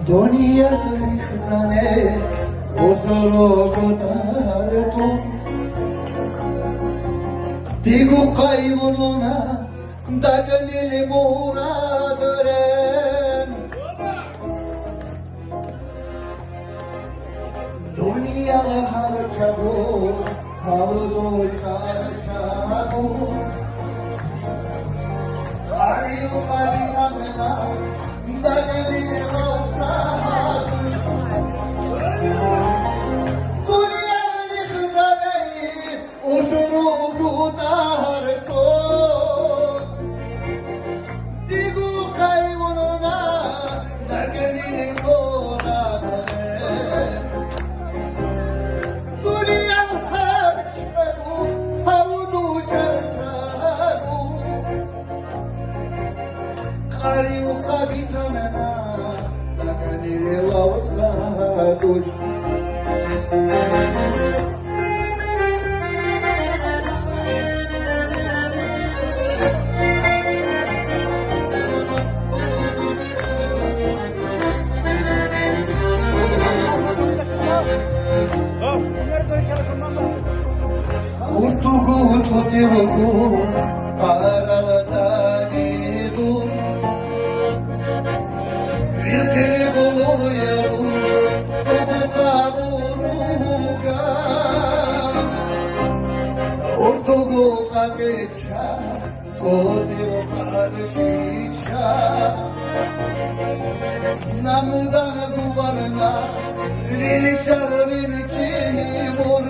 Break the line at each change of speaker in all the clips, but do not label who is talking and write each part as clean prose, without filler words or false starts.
دنیا ریختنه وصلو گذارتو دیگو قایونونا دگنیل مرادرم دنیا هر چگو هولو چارچاگو قایو قایی همنا دگنیل وصادش دنیا ریختنه وصلو گذارتو Tutugu paradanidu Virkeli buluyeru Tofukaburuga Ortugu kagecha Todiru karşiça Namudan gubarla Riliçar riliçimur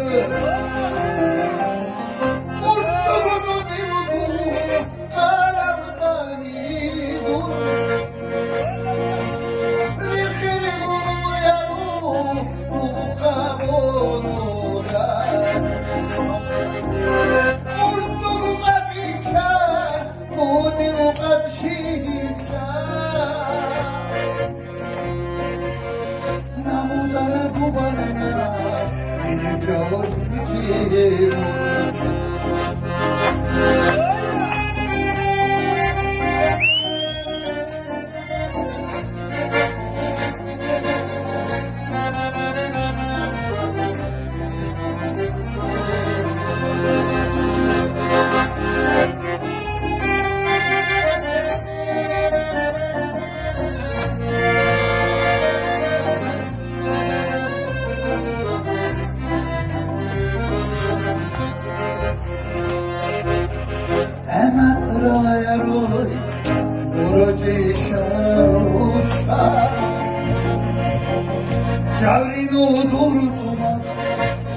Çavrinu durdumak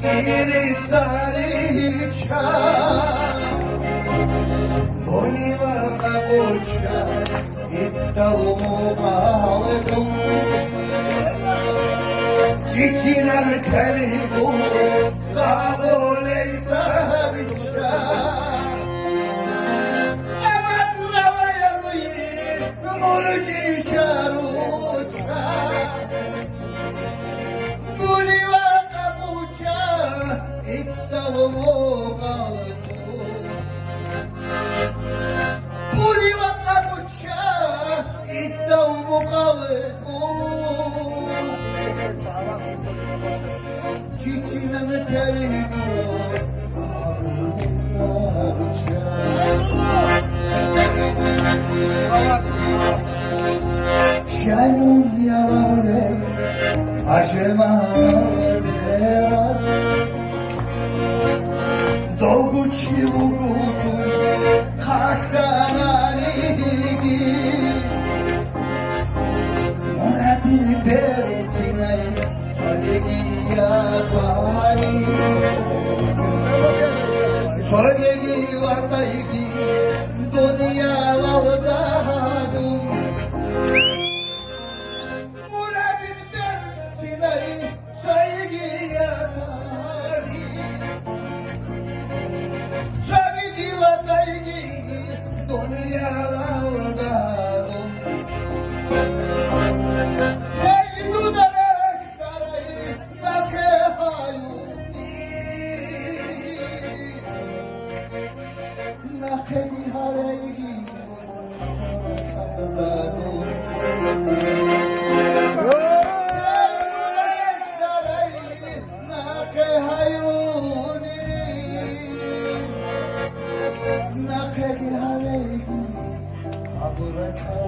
geri sarıça Boniva kakoçka ittavumu kaldım Çiçiler kelibu kabul sarıça Emet ravayalıyi muruci şaruça Çiçeğine telinu Şaymun yavare Aşemana deras Dolguçi vugudu Kaşananigi Monadini pertinay Soyegi Soyegi vataygi Dunya lavdadum Muradin dersinay Soyegi yatari Soyegi vataygi Dunya lavdadum Hey dudara şarayı Nake hayuni Nake फेरी हवेगी अब रखा